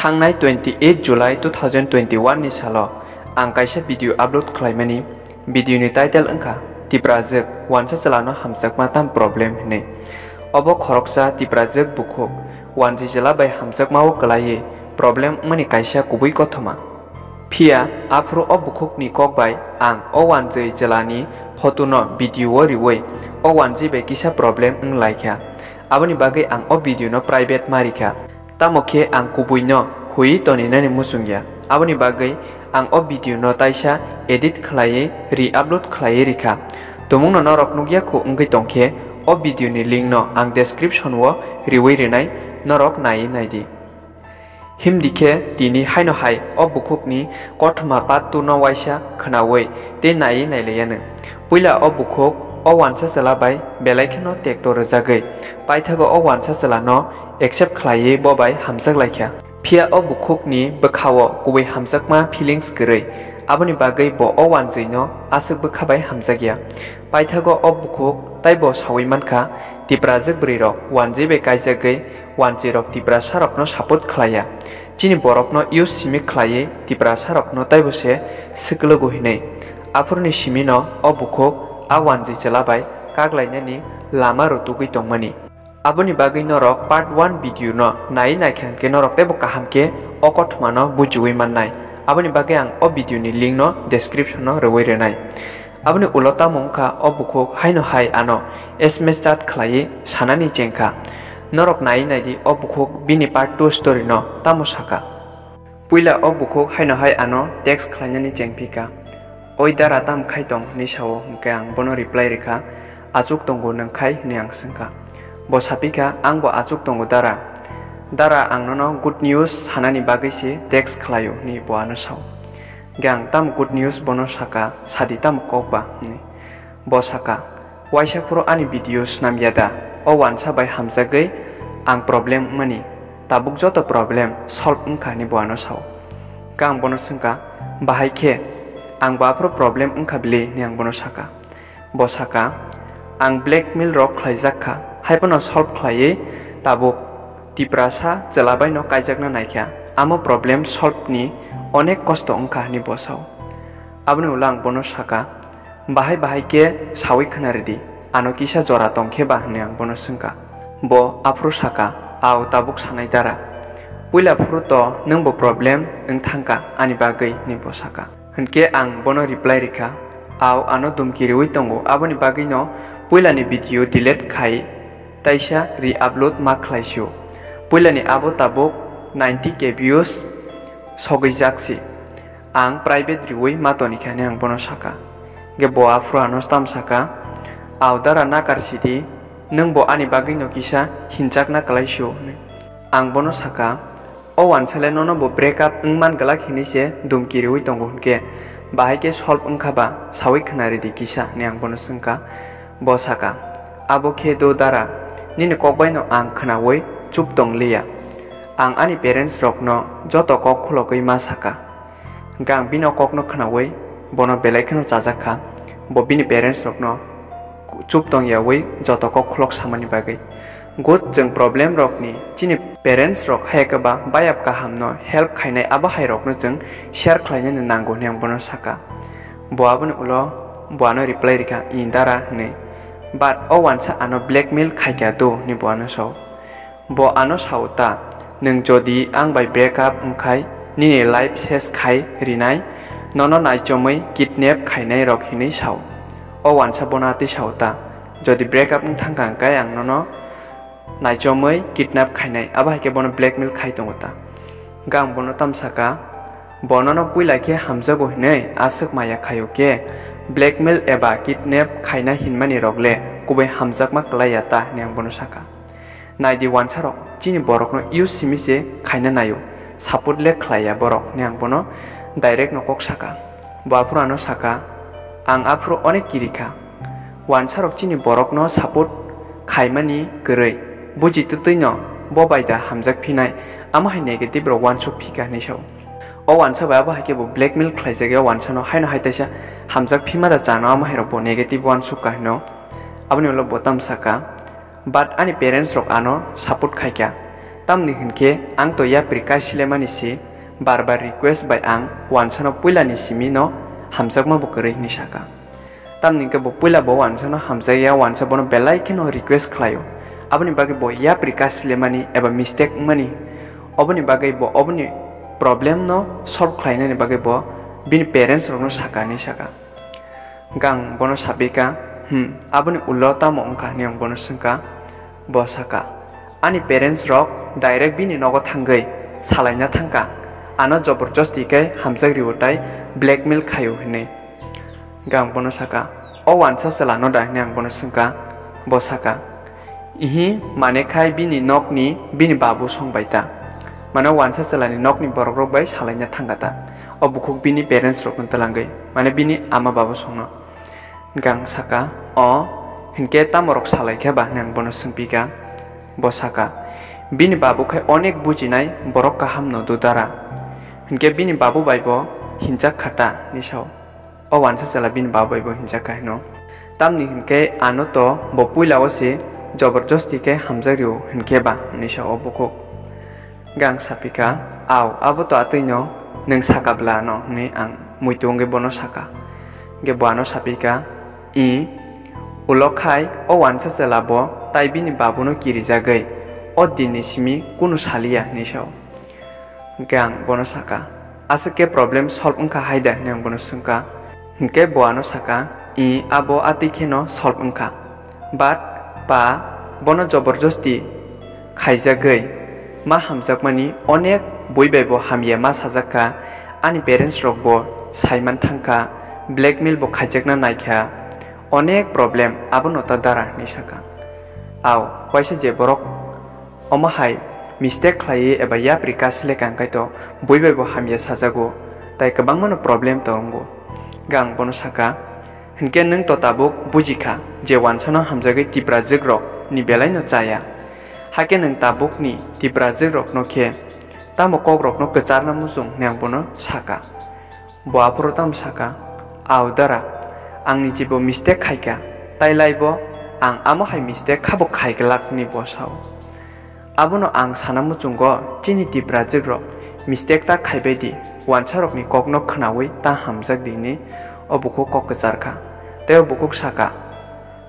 थांनाय 28 जुलाई 2021 नि सालाव आं कायसे भिडिअ आपलोड खालामनायनि भिडिअनि टाइटेल अंखा तिप्राजोक वानसा चलानो हामजाकमा ताम प्रब्लेम हिनै अबो खरकसा तिप्राजोक बुखुक वानजि चला बाय हामजाकमाव कलाये प्रब्लेम मनि कायसा गुबै कथमा फिया आफ्रो अ बुखुकनि कक बाय आं अ वानजि चलानि फटोनो भिडिअ रिवै अ वानजि बाय किसा प्रब्लेम ं लायखा आबनि बागै आं अ भिडिअनो प्राइवेट मारिखा तामोखे आं कुबुइनो हुई तनिनानि मुसुंगिया आबनि बागै आं अ भिडिअनो ताइसा एडिट खलायै रि-आपलोड खलायै रिखा तमुंनो नरक नुगिया खु अंगै तंखे अ भिडिअनि लिंक नो आं डेस्क्रिप्शन वो रिवै रिनाय नरक नायै नायदि हिमदिखे तिनि हायनो हाय अ बुखुकनि कथमा पात न वाइसा खनावै ते नायै नायलायानो पुइला अ बुखुक अ वानसा चलाबाय बेलायखेनो ट्रेक्टर रजागै पाइथागो अ वानसा चलानो एक्सेप्ट खलायै बबाय हामजाक लायखा फिया अ बुखुकनि बखावो गुबै हामजाकमा फिलिंस गरै आबनि बागै ब अ वानजैनो आसक बखाबाय हामजागिया पाइथागो अ बुखुक ताइबो सावै मानखा तिप्राजोक ब्रैरक वानजै बे कायजागै वानजिरक तिप्रा सारकनो सापोर्ट खलाया चिनि बरकनो इउज सिमिक खलायै तिप्रा सारकनो ताइबोसे सिकलगो हिनै आफुरनि सिमिनो अ बुखुक आ वानजै चलाबाय कागलायनायनि लामा रतुगै तंमानि आबनि बागै नरक पार्ट 1 भिडिअ न नायै नायखानके नरक तेबो काहामके अ कथमानो बुजुयै माननाय आबनि बागै आं अ भिडिअनि लिंक न डेस्क्रिप्शन न रवै रेनाय आबनि उलता मंखा अ बुखुक हायनो हाय आनो एसएमएस चाट खलायै सानानि जेंखा नरक नायै नायदि अ बुखुक बिनि पार्ट 2 स्टोरी न तामसाका पुइला अ बुखुक हायनो हाय आनो टेक्स्ट खलायनानि जेंपिका ओइ दारा ताम खायतं निसावो हंके आं बनो रिप्लाय रेखा आजुक तंगो नंखाय ने आं सोंखा बसापिका आंबो आजुक तंगो दारा आंनो गुड न्यूज सानानि बागैसे टेक्स्ट खलायो नि बआनो साव गां ताम गुड न्यूज बनो साका सादि ताम ककबा नि बसाका वाइसाफोरो आनि भिडिअस नामयादा अ वानसा बाय हामजागै आं प्रब्लेम मनि ताबुक जत प्रब्लेम सल्व अंखानि बआनो साव गां बनो सोंका बाहायखे आं बाफ्रो प्रब्लेम अंखाबले नि आं बनो साका बसाका आं ब्लैकमेल रक खलायजाखा हायपनो सल्व खलायै ताबुक तिप्रासा चलाबाय न कायजाकना नायख्या आमो प्रब्लेम सल्व नि अनेक कष्ट अंखानि बसाव आबनि उलां बनो साका बाहायके सावै खोनारेदि आनो किसा जरा तंखेबा ने आं बनो सोंका ब आफ्रो साका आव ताबुक सानाय दारा पुइला फ्रो तो नंबो प्रब्लेम ं थांका आनि बागै नि बसाका हनके आं बनो रिप्लाय रेखा आव आनो दुमकिरिवै तंगो आबनि बागै न पुइलानि भिडिअ डिलीट खाय ताइसा रि-आपलोड मा खलायसियो पुइलानि आबो ताबुक 90k views सगै जाक्सि आं प्राइवेट रिवै मातनिखाने आं बनो साका गे ब आफ्रो आनोस ताम साका आव दारा नाकारसिदि नंबो आनि बागै न किसा हिनजाकना कलायसियो आं बनो साका अ वानसाले ननो बो ब्रेकअप मान गलाक हिनिसे दुमकिरिवै तंगो हनके बाहायके सल्व अंखाबा सावै खोनारेदि किसा ने आं बनो सोंका बसाका आबो खेदो दारा निने ककबायनो आं खोनावै चुप दंलिया आं आनि पेरेन्ट्स रकनो जत कक खुलकै मा साका गां बिनो ककनो खोनावै बनो बेलायखनो जाजाखा ब बिनि पेरेन्ट्स रकनो चुप दंयावै जत कक खुलक सामानि बागै गुड जों प्रब्लेम रकनि चिनि पेरेन्ट्स रक हायकबा बायाब काहामनो हेल्प खायनाय आबा हाय रकनो जों शेयार खालायनो नांगौ ने आं बनो साका बआबनो उलो बआनो रिप्लाय रेखा इन दारा ने बाट अ वानसा आनो ब्लैकमेल खायका दो नि बआनो साव ब आनो सावता नों जदि आं बाय ब्रेकअप अंखाय निने लाइफ सेस खाय रिनाय ननो नायचमै किडनैप खायनाय रक हिनै साव अ वानसा बनाति सावता जदि ब्रेकअप थांका अंखाय आं ननो नायचमै किडनैप खायनाय आबा हायके बनो ब्लैकमेल खाय दंगता गां बनो तामसाका बननो पुइलाखे हामजागो हिनै आसक माया खायोके ब्लैकमेल एबा किडनैप खायना हिनमानि रगले गुबै हामजाकमा कलायाता ने आं बनो साका नायदि वानसा रक चिनि बरकनो इउज सिमिसे खायना नायो सापोर्ट ले खलाया बरक ने आं बनो डाइरेक्ट नकक साका बाफ्रो आनो साका आं आफ्रो अनेक किरिखा वानसा रक चिनि बरकनो सापोर्ट खायमानि गरै बुजितुतैनो बबायदा हामजाक फिनाय आमाहाय नेगेटिभ र वान सक फिका निसाव अ वानसा बायाबो हायके बो ब्लैकमेल खलायजागे वानसानो हायनो हायताइसा हामजाक फिमादा जानो आमाहाय रक बो नेगेटिभ वान सक काहनो आबनि उलो बोताम साका बाट आनि पेरेन्ट्स रक आनो सापोर्ट खायका tamni hinke ang to ya prika silemani si barbar request by ang wansano puila ni simi no hamjakma bo kore ni saka tamni ke bo puila bo wansano hamjak ya wansa bono belai ke no request khlayo aboni bage bo ya prika silemani eba mistake mani oboni bage bo oboni problem no solve khlaina ni bage bo bini parents rok no saka ni saka gang bono sabika aboni ulo tamo ongka ni ang bono singka bo saka ani parents rok direct bini nogo thangai salaina thangka ano jabarjasti ke hamjak riwotai blackmail khayo hine gang bono saka o wansa salano da ni ang bono singka bo saka ihi mane khai bini nokni bini babu songbaita mane wansa salani nokni borok rok bai salaina thangata o bukhuk bini parents rok ntalangai mane bini ama babu songno gang saka o hinke tamorok salai khe ba nang bono singpika bo saka bini babu khai onek bujinai borok kaham no dudara hinke bini babu baibo hinjak khata nisau o wansa sala bini babu baibo hinjak kai no tamni hinke ano to bo puilao si jabarjasti ke hamjariu hinke ba nisau o bukhuk gang sapika aw abo to atino nang saka bla no ni ang muitonge bono saka ge boano sapika i ulokai o wansa selabo tai bini babu no kiri jagai o dini simi kunu salia nisau gang bono saka asake problem solve ungka haida nang bono sungka hingke boano saka i abo atike no solve ungka but pa bono jabarjasti khaijagai ma hamjakmani onek boibebo hamye ma sajaka ani parents rok bo saiman thangka blackmail bo khaijakna naikha onek problem abo nota dara nisaka aw waisa je borok omahai mistake khlai eba ya prikas le kangkai to boibebo hamye sajago tai kabang mano problem tongo gang bono saka hinke nang to tabuk bujika je wansana hamjagai tipra jigrok ni belai no chaya hake nang tabuk ni tipra jigrok no khe tamo kogrok no kecharna musung nang bono saka bo apro tam saka aw dara angni jibo mistake khaika tai laibo ang amo hai mistake khabo khaiglak ni bosau abono ang sanamu chungo chini tipra jigrok mistake ta khaibaidi wansarok ni kokno khnawi ta hamjak dini obuko kok kecharkha teo bukuk saka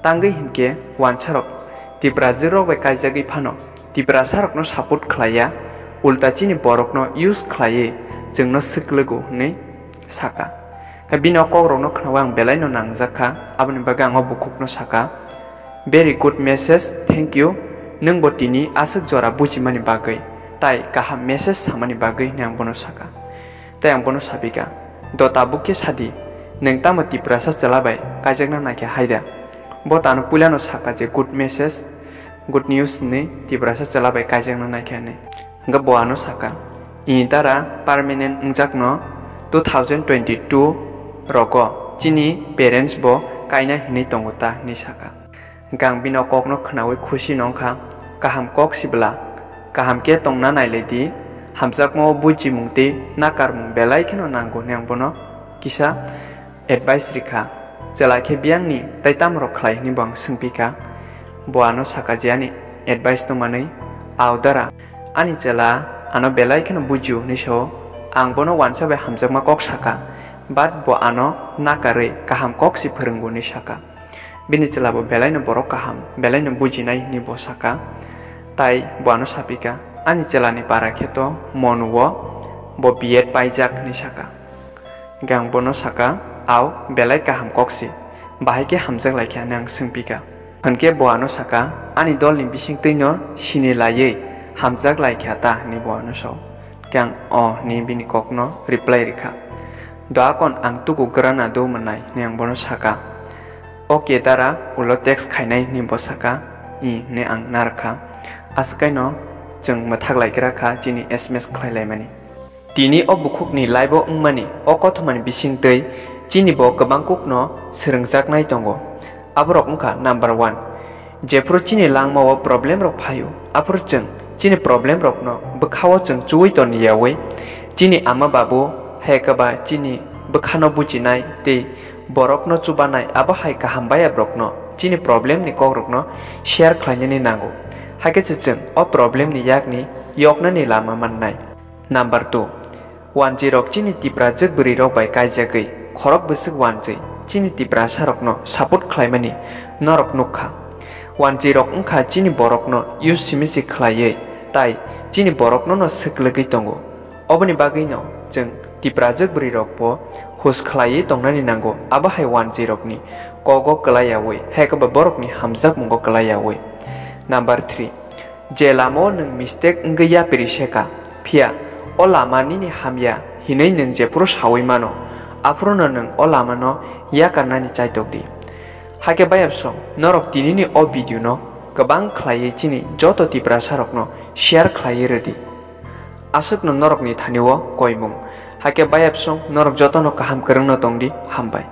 tangai hinke wansarok tipra jigrok bai kaijagi phano tipra sarok no support khlaya ulta chini borok no use khlaye jengno siklogo ni saka bino kogrok no khawang belai no nangjaka aboni bagang obukuk no saka very good message thank you nang botini asuk jora bujimani bagai tai kaham message samani bagai nang bono saka tai ang bono sabika dota bukke sadi nang tamati prasa chalabai kajekna naike haida botano pulano saka je good message good news ni tibrasa chalabai kajekna naike ne nga boano saka intara permanent ngjakno 2022 roko chini parents bo kaina hini tongota ni saka gang bino kokno khnawi khushi nongkha kaham kok sibla kaham ke tongna nailedi hamjakmo buji mungti nakar mung belai khino nango nang bono kisa advice rikha jela ke biangni taitam ro khlai ni bang singpika boano saka jani advice to manai awdara ani jela ano belai khino buju ni so ang bono wansa be hamjakma kok saka bat bo ano nakare kaham kok si phurunggo ni saka bini chelabo belai no borok kaham belai no bujinai ni bo saka tai boano sapika ani chelani para kheto monuwo bo biet paijak ni saka gang bono saka aw belai kaham koksi bahai ke hamjak laikha nang singpika hanke boano saka ani dol ni bising teino sini laye hamjak laikha ta ni boano so gang o ni bini kokno reply rikha doakon ang tuku grana do manai nang bono saka oke dara ulo text khainai ni bo saka I ne ang narkha askai no jeng mathak laikra kha chini sms khlaimani tini obukhuk ni laibo ungmani okothmani bising tei chini bo kabang kukno srungjak nai tongo aborok ungkha number 1 jepro chini langmawo problem rok phayo apor jeng chini problem rok no bkhawo jeng chui ton yawe chini ama babu hekaba chini bkhano bujinai tei borok no chubanai abo hai kahambaya brok no chini problem ni kogrok no share khlainani nango hake cheng o problem ni yakni yoknani lama mannai. Number 2. Wanji rok chini tipra jek buri rok bai kaijagui khorok besuk wanji chini tipra sarokno support khlaimani norok nukha. Wanji rok wngkha chini borokno use simisi khlaiui tai chini borokno no sklogui tongo. Oboni bagui no jeng tipra jek buri rok bo hus khlaiui tongnani nango abo hai wanji rokni kogo klayaui haikaba borokni hamjak mungo klayaui. Number 3. Je lamo nung mistake ngya periseka phia o lamani ni hamya hinai nung je puro sawi mano afrono nung o lamano ya karnani chaitokdi. Hake bayapsong norok tinini o video no gabang khlaiui chini joto tipra sarokno share khlaiui redi. Asuk no norok ni thaniwo koimung. Hake bayapsong norok joto no kaham kereng no tongdi hambai.